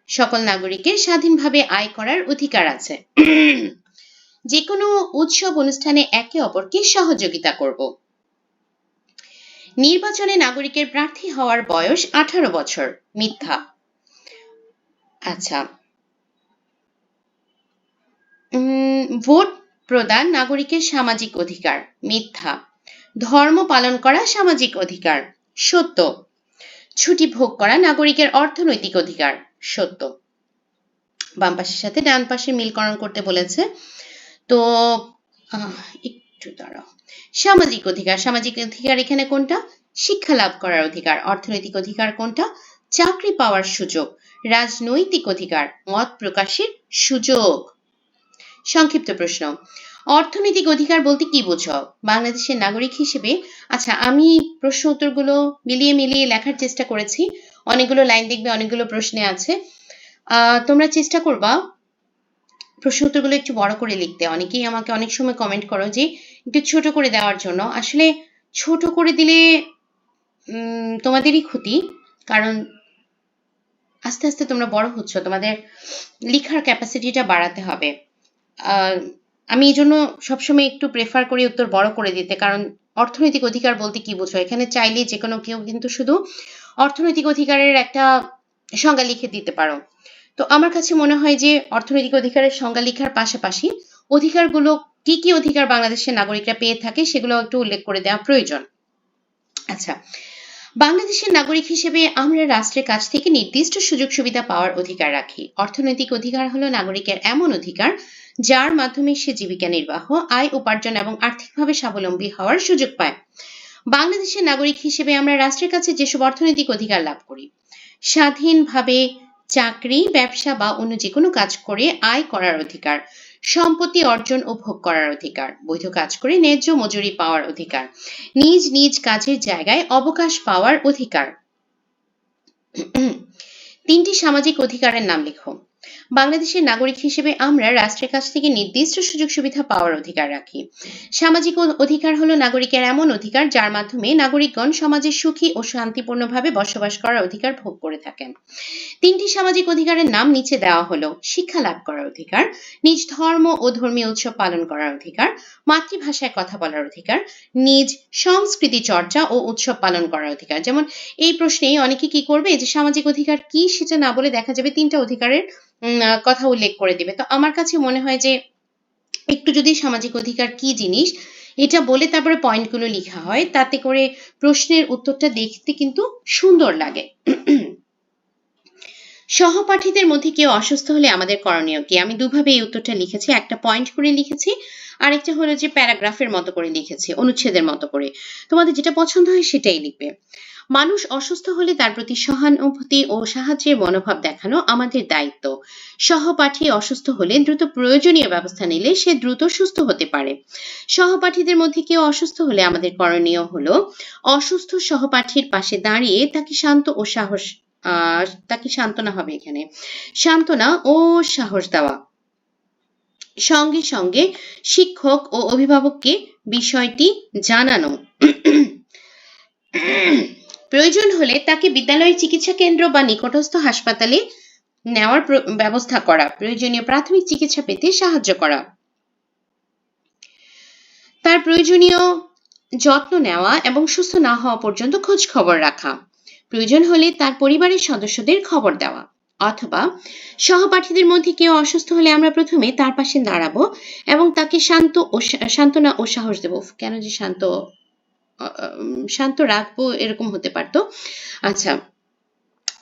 সকল নাগরিকের স্বাধীনভাবে আয় করার অধিকার আছে। যে কোনো উৎসব অনুষ্ঠানে একে অপরকে সহযোগিতা করব। নির্বাচনে নাগরিকের প্রার্থী হওয়ার বয়স 18 বছর। মিথ্যা। আচ্ছা, ভোট প্রদান নাগরিকের সামাজিক অধিকার। মিথ্যা। ধর্ম পালন করা সামাজিক অধিকার। সত্য। ছুটি ভোগ করা নাগরিকের অর্থনৈতিক অধিকার। সত্য। বাম পাশের সাথে ডান পাশে মিলকরণ করতে বলেছে। তো একটু দাঁড়াও। সামাজিক অধিকার, সামাজিক অধিকার এখানে কোনটা? শিক্ষা লাভ করার অধিকার। অর্থনৈতিক অধিকার কোনটা? চাকরি পাওয়ার সুযোগ। রাজনৈতিক অধিকার, মত প্রকাশের সুযোগ। সংক্ষিপ্ত প্রশ্ন, অর্থনৈতিক অধিকার বলতে কি বোঝো বাংলাদেশের নাগরিক হিসেবে? আচ্ছা, আমি প্রশ্ন উত্তরগুলো মিলিয়ে মিলিয়ে লেখার চেষ্টা করেছি। অনেকগুলো লাইন দেখবে, অনেকগুলো প্রশ্নে আছে। তোমরা চেষ্টা করবা প্রশ্ন উত্তরগুলো একটু বড় করে লিখতে। অনেকেই আমাকে অনেক সময় কমেন্ট করো যে একটু ছোট করে দেওয়ার জন্য। আসলে ছোট করে দিলে তোমাদেরই ক্ষতি, কারণ আস্তে আস্তে তোমরা বড় হচ্ছ, তোমাদের লেখার ক্যাপাসিটিটা বাড়াতে হবে। আমি এই জন্য সবসময় একটু প্রেফার করি উত্তর বড় করে দিতে, কারণ অর্থনৈতিক অধিকার বলতে কি বোঝো? এখানে চাইলে যে কোনো কেউ কিন্তু শুধু অর্থনৈতিক অধিকারের একটা সংজ্ঞা লিখে দিতে পারো। তো আমার কাছে মনে হয় যে অর্থনৈতিক অধিকারের সংজ্ঞা লেখার পাশাপাশি অধিকারগুলো কি কি অধিকার বাংলাদেশের নাগরিকরা পেয়ে থাকে সেগুলো একটু উল্লেখ করে দেওয়া প্রয়োজন। আচ্ছা, বাংলাদেশের নাগরিক হিসেবে আমরা রাষ্ট্রের কাছ থেকে নির্দিষ্ট সুযোগ সুবিধা পাওয়ার অধিকার রাখি। অর্থনৈতিক অধিকার হলো নাগরিকের এমন অধিকার যার মাধ্যমে সে জীবিকা নির্বাহ, আয় উপার্জন এবং আর্থিকভাবে স্বাবলম্বী হওয়ার সুযোগ পায়। বাংলাদেশের নাগরিক হিসেবে আমরা রাষ্ট্রের কাছে যেসব অর্থনৈতিক অধিকার লাভ করি: স্বাধীনভাবে চাকরি, ব্যবসা বা অন্য যে কোনো কাজ করে আয় করার অধিকার, সম্পত্তি অর্জন ও ভোগ করার অধিকার, বৈধ কাজ করে ন্যায্য মজুরি পাওয়ার অধিকার, নিজ নিজ কাজের জায়গায় অবকাশ পাওয়ার অধিকার। তিনটি সামাজিক অধিকারের নাম লিখো। বাংলাদেশের নাগরিক হিসেবে আমরা রাষ্ট্রের কাছ থেকে নির্দিষ্ট সুযোগ সুবিধা পাওয়ার অধিকার রাখি। সামাজিক অধিকার হলো নাগরিকের এমন অধিকার যার মাধ্যমে নাগরিকগণ সমাজে সুখী ও শান্তিপূর্ণভাবে বসবাস করার অধিকার ভোগ করে থাকেন। তিনটি সামাজিক অধিকারের নাম নিচে দেওয়া হলো: শিক্ষা লাভ করার অধিকার, নিজ ধর্ম ও ধর্মীয় উৎসব পালন করার অধিকার, মাতৃভাষায় কথা বলার অধিকার, নিজ সংস্কৃতি চর্চা ও উৎসব পালন করার অধিকার। যেমন এই প্রশ্নে অনেকে কি করবে, যে সামাজিক অধিকার কি সেটা না বলে দেখা যাবে তিনটা অধিকারের কথা উল্লেখ করে দিবে। তো আমার কাছে মনে হয় যে একটু যদি সামাজিক অধিকার কি জিনিস এটা বলে তারপরে পয়েন্টগুলো লেখা হয়, তাতে করে প্রশ্নের উত্তরটা দেখতে কিন্তু সুন্দর লাগে। সহপাঠীদের মধ্যে কেউ অসুস্থ হলে আমাদের করণীয় কি? আমি দুভাবে এই উত্তরটা লিখেছি, একটা পয়েন্ট করে লিখেছি, আরেকটা হলো যে প্যারাগ্রাফের মতো করে লিখেছি, অনুচ্ছেদের মতো করে। তোমাদের যেটা পছন্দ হয় সেটাই লিখবে। মানুষ অসুস্থ হলে তার প্রতি সহানুভূতি ও সাহায্যের মনোভাব দেখানো আমাদের দায়িত্ব। সহপাঠী অসুস্থ হলে দ্রুত প্রয়োজনীয় ব্যবস্থা নিলে সে দ্রুত সুস্থ হতে পারে। সহপাঠীদের মধ্যে কেউ অসুস্থ হলে আমাদের করণীয় হলো অসুস্থ সহপাঠীর পাশে দাঁড়িয়ে তাকে সান্ত্বনা হবে, এখানে সান্ত্বনা ও সাহস দেওয়া। সঙ্গে সঙ্গে শিক্ষক ও অভিভাবককে বিষয়টি জানানো। প্রয়োজন হলে তাকে বিদ্যালয়ের চিকিৎসা কেন্দ্র বা নিকটস্থ হাসপাতালে নেওয়ার ব্যবস্থা করা, প্রয়োজনীয় প্রাথমিক চিকিৎসা পেতে সাহায্য করা, তার প্রয়োজনীয় যত্ন নেওয়া এবং সুস্থ না হওয়া পর্যন্ত খোঁজ খবর রাখা, প্রয়োজন হলে তার পরিবারের সদস্যদের খবর দেওয়া। অথবা সহপাঠীদের মধ্যে কেউ অসুস্থ হলে আমরা প্রথমে তার পাশে দাঁড়াবো এবং তাকে সান্ত্বনা ও সাহস দেব। কেন যে শান্ত রাখবো এরকম হতে পারতো। আচ্ছা,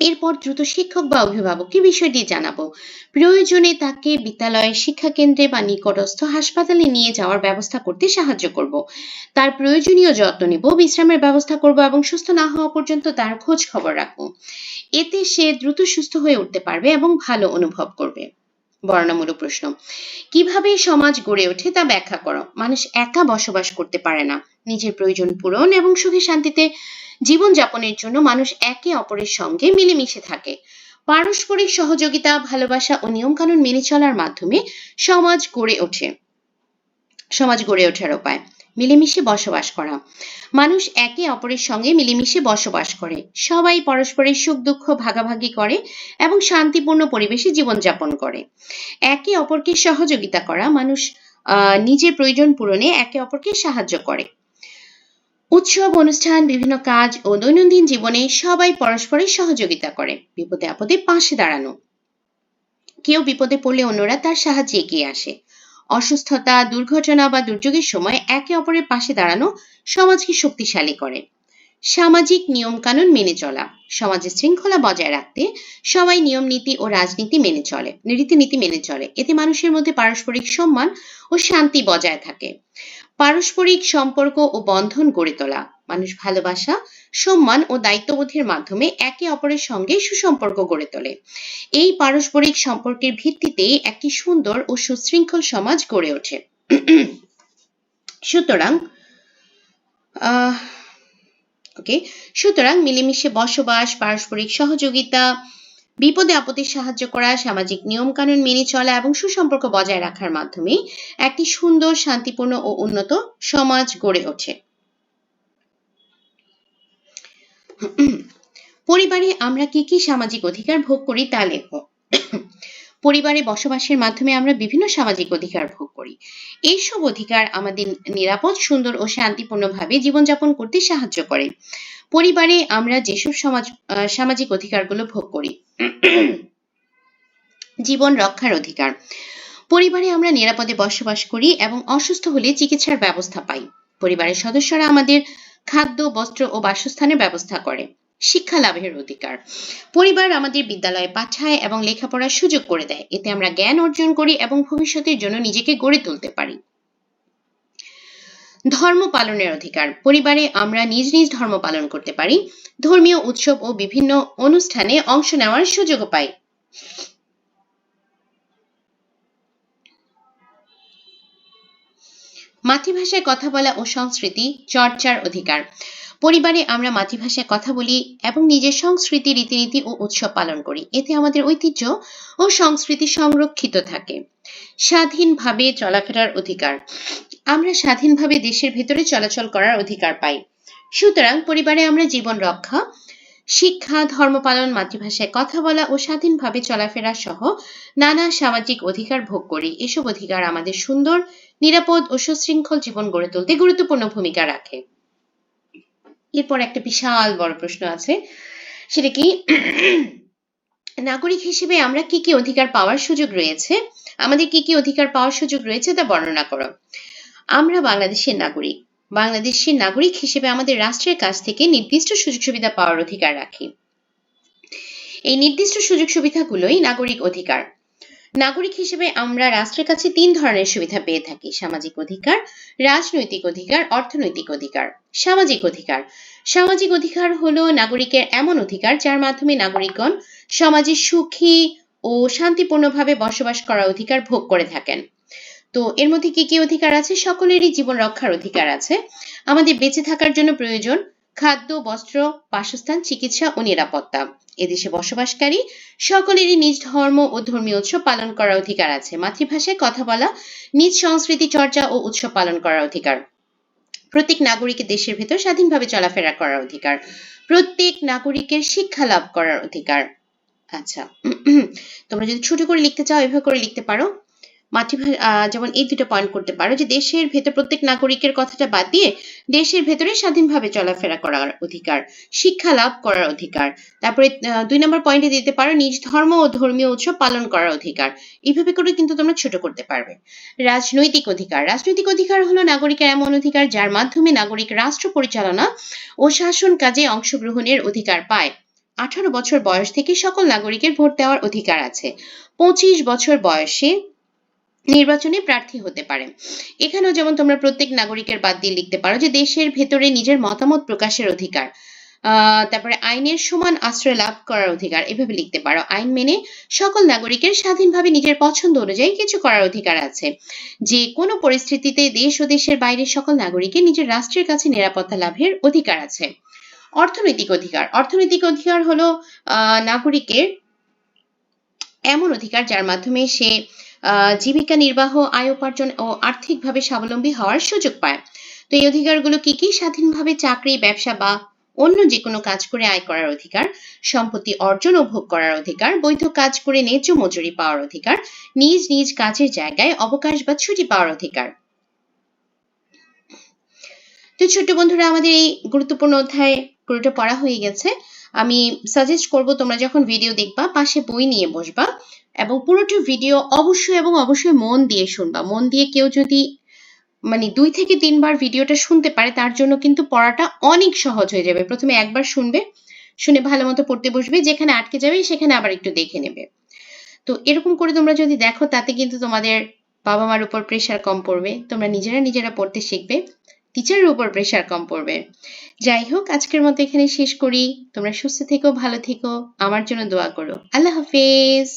এরপর দ্রুত শিক্ষক বা অভিভাবককে বিষয়টি জানাবো। প্রয়োজনে তাকে বিদ্যালয়ের শিক্ষা কেন্দ্রে বা নিকটস্থ হাসপাতালে নিয়ে যাওয়ার ব্যবস্থা করতে সাহায্য করব। তার প্রয়োজনীয় যত্ন নেব, বিশ্রামের ব্যবস্থা করব এবং সুস্থ না হওয়া পর্যন্ত তার খোঁজ খবর রাখবো। এতে সে দ্রুত সুস্থ হয়ে উঠতে পারবে এবং ভালো অনুভব করবে। বর্ণনামূলক প্রশ্ন: কিভাবে সমাজ গড়ে ওঠে তা ব্যাখ্যা করো। মানুষ একা বসবাস করতে পারে না। নিজের প্রয়োজন পূরণ এবং সুখে শান্তিতে জীবনযাপনের জন্য মানুষ একে অপরের সঙ্গে মিলেমিশে থাকে। পারস্পরিক সহযোগিতা, ভালোবাসা ও নিয়মকানুন মেনে চলার মাধ্যমে সমাজ গড়ে ওঠে। সমাজ গড়ে ওঠার উপায়: মিলেমিশে বসবাস করা। মানুষ একে অপরের সঙ্গে মিলেমিশে বসবাস করে, সবাই পরস্পরের সুখ দুঃখ ভাগাভাগি করে এবং শান্তিপূর্ণ পরিবেশে জীবনযাপন করে। একে অপরকে সহযোগিতা করা: মানুষ নিজের প্রয়োজন পূরণে একে অপরকে সাহায্য করে। উৎসব, অনুষ্ঠান, বিভিন্ন কাজ ও দৈনন্দিন জীবনে সবাই পরস্পরের সহযোগিতা করে। বিপদে আপদে পাশে দাঁড়ানো: কেউ বিপদে পড়লে অন্যরা তার সাহায্যে এগিয়ে আসে। অসুস্থতা, দুর্ঘটনা বা দুর্যোগের সময় একে অপরের পাশে দাঁড়ানো সমাজকে শক্তিশালী করে। সামাজিক নিয়মকানুন মেনে চলা, সমাজে শৃঙ্খলা বজায় রাখতে সবাই নিয়ম নীতি ও রীতিনীতি মেনে চলে। এতে মানুষের মধ্যে পারস্পরিক সম্মান ও শান্তি বজায় থাকে। পারস্পরিক সম্পর্ক ও বন্ধন গড়ে তোলা, মানুষ ভালোবাসা, সম্মান ও দায়িত্ববোধের মাধ্যমে একে অপরের সঙ্গে সুসম্পর্ক গড়ে তোলে। এই পারস্পরিক সম্পর্কের ভিত্তিতেই একটি সুন্দর ও সুশৃঙ্খল সমাজ গড়ে ওঠে। সুতরাং মিলেমিশে বসবাস, পারস্পরিক সহযোগিতা, বিপদে আপদে সাহায্য করা, সামাজিক নিয়মকানুন মেনে চলা এবং সুসম্পর্ক বজায় রাখার মাধ্যমে একটি সুন্দর, শান্তিপূর্ণ ও উন্নত সমাজ গড়ে ওঠে। পরিবারে আমরা কি কি সামাজিক অধিকার ভোগ করি তা লেখো। পরিবারে বসবাসের মাধ্যমে আমরা বিভিন্ন সামাজিক অধিকার ভোগ করি। এইসব অধিকার আমাদের নিরাপদ, সুন্দর ও শান্তিপূর্ণভাবে জীবনযাপন করতে সাহায্য করে। পরিবারে আমরা যেসব সামাজিক অধিকারগুলো ভোগ করি। জীবন রক্ষার অধিকার, পরিবারে আমরা নিরাপদে বসবাস করি এবং অসুস্থ হলে চিকিৎসার ব্যবস্থা পাই। পরিবারের সদস্যরা আমাদের খাদ্য, বস্ত্র ও বাসস্থানের ব্যবস্থা করে। শিক্ষা লাভের অধিকার, পরিবার আমাদের বিদ্যালয়ে পাঠায় এবং লেখাপড়ার সুযোগ করে দেয়। এতে আমরা জ্ঞান অর্জন করি এবং ভবিষ্যতের জন্য নিজেকে গড়ে তুলতে পারি। ধর্ম পালনের অধিকার, পরিবারে আমরা নিজ নিজ ধর্ম পালন করতে পারি। ধর্মীয় উৎসব ও বিভিন্ন অনুষ্ঠানে অংশ নেওয়ার সুযোগ পাই। মাতৃভাষায় কথা বলা ও সংস্কৃতি চর্চার অধিকার, পরিবারে আমরা মাতৃভাষায় কথা বলি এবং নিজের সংস্কৃতি, রীতিনীতি ও উৎসব পালন করি। এতে আমাদের ঐতিহ্য ও সংস্কৃতি সংরক্ষিত থাকে। স্বাধীনভাবে চলাফেরার অধিকার, আমরা স্বাধীনভাবে দেশের ভেতরে চলাচল করার অধিকার পাই। সুতরাং পরিবারে আমরা জীবন রক্ষা, শিক্ষা, ধর্ম পালন, মাতৃভাষায় কথা বলা ও স্বাধীনভাবে চলাফেরা সহ নানা সামাজিক অধিকার ভোগ করি। এসব অধিকার আমাদের সুন্দর, নিরাপদ ও সুশৃঙ্খল জীবন গড়ে তুলতে গুরুত্বপূর্ণ ভূমিকা রাখে। এরপর একটা বিশাল বড় প্রশ্ন আছে, সেটা কি, নাগরিক হিসেবে আমরা কি কি অধিকার পাওয়ার সুযোগ রয়েছে, আমাদের কি কি অধিকার পাওয়ার সুযোগ রয়েছে তা বর্ণনা করো। আমরা বাংলাদেশের নাগরিক হিসেবে আমাদের রাষ্ট্রের কাছ থেকে নির্দিষ্ট সুযোগ সুবিধা পাওয়ার অধিকার রাখি। এই নির্দিষ্ট সুযোগ সুবিধাগুলোই নাগরিক অধিকার। নাগরিক হিসেবে আমরা রাষ্ট্রের কাছে 3 ধরনের সুবিধা পেয়ে থাকি: সামাজিক অধিকার, রাজনৈতিক অধিকার, অর্থনৈতিক অধিকার। সামাজিক অধিকার হলো নাগরিকের এমন অধিকার যার মাধ্যমে নাগরিকগণ সমাজে সুখী ও শান্তিপূর্ণভাবে বসবাস করার অধিকার ভোগ করে থাকেন। তো এর মধ্যে কি কি অধিকার আছে? সকলেরই জীবন রক্ষার অধিকার আছে। আমাদের বেঁচে থাকার জন্য প্রয়োজন খাদ্য, বস্ত্র, বাসস্থান, চিকিৎসা ও নিরাপত্তা। এদেশে বসবাসকারী সকলেরই নিজ ধর্ম ও ধর্মীয় উৎসব পালন করার অধিকার আছে। মাতৃভাষায় কথা বলা, নিজ সংস্কৃতি চর্চা ও উৎসব পালন করার অধিকার। প্রত্যেক নাগরিকের দেশের ভেতর স্বাধীনভাবে চলাফেরা করার অধিকার। প্রত্যেক নাগরিকের শিক্ষা লাভ করার অধিকার। আচ্ছা, তোমরা যদি ছোট করে লিখতে চাও এভাবে করে লিখতে পারো। যেমন এই 2টা পয়েন্ট করতে পারো যে দেশের ভেতর প্রত্যেক নাগরিকের কথাটা বাদ দিয়ে দেশের ভেতরে স্বাধীনভাবে চলাফেরা করার অধিকার, শিক্ষা লাভ করার অধিকার। তারপরে 2 নম্বর পয়েন্টে দিতে পারো নিজ ধর্ম ও ধর্মীয় উৎসব পালন করার অধিকার। এইভাবে করে কিন্তু তোমরা ছোট করতে পারবে। রাজনৈতিক অধিকার হলো নাগরিকের এমন অধিকার যার মাধ্যমে নাগরিক রাষ্ট্র পরিচালনা ও শাসন কাজে অংশগ্রহণের অধিকার পায়। 18 বছর বয়স থেকে সকল নাগরিকের ভোট দেওয়ার অধিকার আছে। 25 বছর বয়সে নির্বাচনে প্রার্থী হতে পারে। এখানেও যেমন তোমরা প্রত্যেক নাগরিকের বাদ দিয়ে লিখতে পারো যে দেশের ভেতরে নিজের মতামত প্রকাশের অধিকার। তারপরে আইনের সমান আশ্রয় লাভ করার অধিকার, এভাবে লিখতে পারো। আইন মেনে সকল নাগরিকের স্বাধীনভাবে নিজের পছন্দ অনুযায়ী কিছু করার অধিকার আছে। যে কোনো পরিস্থিতিতে দেশ ও দেশের বাইরের সকল নাগরিকের নিজের রাষ্ট্রের কাছে নিরাপত্তা লাভের অধিকার আছে। অর্থনৈতিক অধিকার হলো নাগরিকের এমন অধিকার যার মাধ্যমে সে জীবিকা নির্বাহ, আয় উপার্জন ও আর্থিকভাবে স্বাবলম্বী হওয়ার সুযোগ পায়। তো এই অধিকারগুলো কি কি? স্বাধীনভাবে চাকরি, ব্যবসা বা অন্য যে কোনো কাজ করে আয় করার অধিকার, সম্পত্তি অর্জন ও ভোগ করার অধিকার, বৈধ কাজ করে ন্যায্য মজুরি পাওয়ার অধিকার, নিজ নিজ কাজের জায়গায় অবকাশ বা ছুটি পাওয়ার অধিকার। তো ছোট্ট বন্ধুরা, আমাদের এই গুরুত্বপূর্ণ অধ্যায় পুরোটা পড়া হয়ে গেছে। আমি সাজেস্ট করব তোমরা যখন ভিডিও দেখবা পাশে বই নিয়ে বসবা এবং পুরোটা ভিডিও অবশ্যই মন দিয়ে শুনবা। মন দিয়ে কেউ যদি মানে 2 থেকে 3 বার ভিডিওটা শুনতে পারে, তার জন্য কিন্তু পড়াটা অনেক সহজ হয়ে যাবে। প্রথমে একবার শুনবে, শুনে ভালো মতো পড়তে বসবে, যেখানে আটকে যাবে সেখানে আবার একটু দেখে নেবে। তো এরকম করে তোমরা যদি দেখো, তাতে কিন্তু তোমাদের বাবা মার উপর প্রেশার কম পড়বে, তোমরা নিজেরা পড়তে শিখবে, টিচারের উপর প্রেশার কম পড়বে। যাই হোক, আজকের মতো এখানে শেষ করি। তোমরা সুস্থ থেকো, ভালো থেকো, আমার জন্য দোয়া করো। আল্লাহ হাফেজ।